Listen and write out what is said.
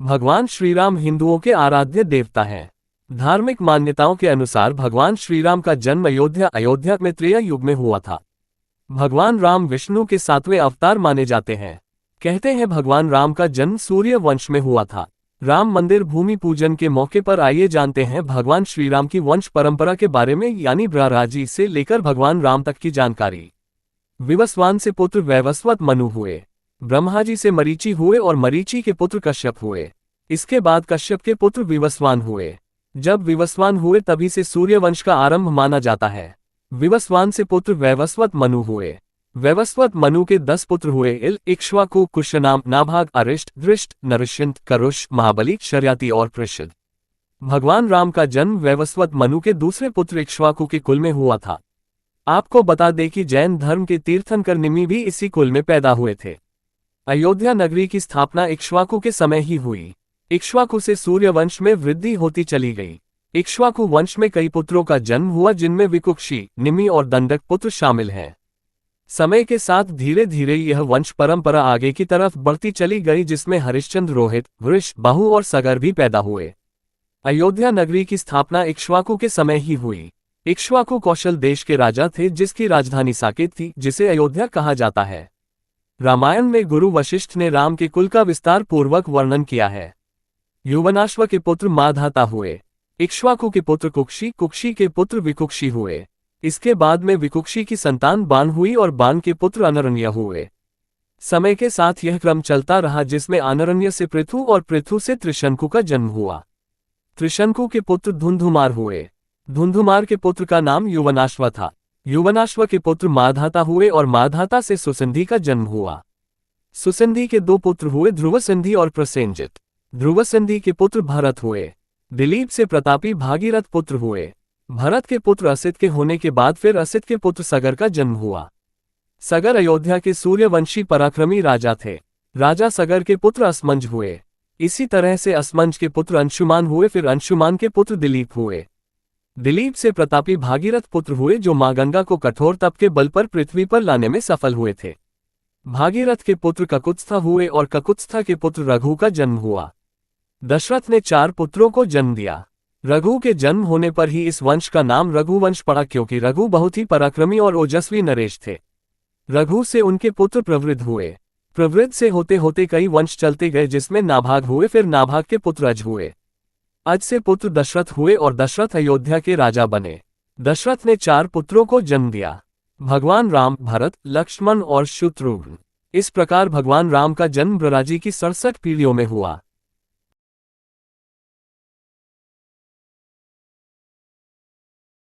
भगवान श्रीराम हिंदुओं के आराध्य देवता हैं। धार्मिक मान्यताओं के अनुसार भगवान श्रीराम का जन्म अयोध्या में त्रेता युग में हुआ था। भगवान राम विष्णु के 7वें अवतार माने जाते हैं। कहते हैं भगवान राम का जन्म सूर्य वंश में हुआ था। राम मंदिर भूमि पूजन के मौके पर आइए जानते हैं भगवान श्रीराम की वंश परंपरा के बारे में, यानी ब्रह्माजी से लेकर भगवान राम तक की जानकारी। विवस्वान से पुत्र वैवस्वत मनु हुए, ब्रह्माजी से मरीचि हुए और मरीचि के पुत्र कश्यप हुए। इसके बाद कश्यप के पुत्र विवस्वान हुए। जब विवस्वान हुए तभी से सूर्यवंश का आरंभ माना जाता है। विवस्वान से पुत्र वैवस्वत मनु हुए। वैवस्वत मनु के 10 पुत्र हुए, इक्ष्वाकु, कुशनाम, नाभाग, अरिष्ट, दृष्ट, नरश्यंत, करुष, महाबली, शर्याति और पृषद। भगवान राम का जन्म वैवस्वत मनु के दूसरे पुत्र इक्ष्वाकु के कुल में हुआ था। आपको बता दें कि जैन धर्म के तीर्थंकर निमि भी इसी कुल में पैदा हुए थे। अयोध्या नगरी की स्थापना इक्ष्वाकु के समय ही हुई। इक्ष्वाकु से सूर्यवंश में वृद्धि होती चली गई। इक्ष्वाकु वंश में कई पुत्रों का जन्म हुआ, जिनमें विकुक्षी, निमि और दंडक पुत्र शामिल हैं। समय के साथ धीरे धीरे यह वंश परंपरा आगे की तरफ बढ़ती चली गई, जिसमें हरिश्चंद्र, रोहित, वृष, बाहु और सगर भी पैदा हुए। अयोध्या नगरी की स्थापना इक्ष्वाकु के समय ही हुई। इक्ष्वाकु कौशल देश के राजा थे, जिसकी राजधानी साकेत थी, जिसे अयोध्या कहा जाता है। रामायण में गुरु वशिष्ठ ने राम के कुल का विस्तार पूर्वक वर्णन किया है। युवनाश्व के पुत्र माधाता हुए। इक्ष्वाकु के पुत्र कुक्षी, कुक्षी के पुत्र विकुक्षी हुए। इसके बाद में विकुक्षी की संतान बान हुई और बान के पुत्र अनरण्य हुए। समय के साथ यह क्रम चलता रहा, जिसमें अनरण्य से पृथु और पृथु से त्रिशंकु का जन्म हुआ। त्रिशंकु के पुत्र धुंधुमार हुए। धुंधुमार के पुत्र का नाम युवनाश्व था। युवनाश्व के पुत्र माधाता हुए और माधाता से सुसंधि का जन्म हुआ। सुसंधि के 2 पुत्र हुए, ध्रुवसंधि और प्रसेनजित। ध्रुवसंधि के पुत्र भरत हुए। दिलीप से प्रतापी भागीरथ पुत्र हुए। भरत के पुत्र असित के होने के बाद फिर असित के पुत्र सगर का जन्म हुआ। सगर अयोध्या के सूर्यवंशी पराक्रमी राजा थे। राजा सगर के पुत्र असमंज हुए। इसी तरह से असमंज के पुत्र अंशुमान हुए, फिर अंशुमान के पुत्र दिलीप हुए। दिलीप से प्रतापी भागीरथ पुत्र हुए, जो मां गंगा को कठोर तप के बल पर पृथ्वी पर लाने में सफल हुए थे। भागीरथ के पुत्र ककुत्स्था हुए और ककुत्स्था के पुत्र रघु का जन्म हुआ। दशरथ ने 4 पुत्रों को जन्म दिया। रघु के जन्म होने पर ही इस वंश का नाम रघुवंश पड़ा, क्योंकि रघु बहुत ही पराक्रमी और ओजस्वी नरेश थे। रघु से उनके पुत्र प्रवृद्ध हुए। प्रवृद्ध से होते होते कई वंश चलते गए, जिसमें नाभाग हुए, फिर नाभाग के पुत्र अज हुए। अज से पुत्र दशरथ हुए और दशरथ अयोध्या के राजा बने। दशरथ ने 4 पुत्रों को जन्म दिया, भगवान राम, भरत, लक्ष्मण और शत्रुघ्न। इस प्रकार भगवान राम का जन्म ब्रह्माजी की 67 पीढ़ियों में हुआ।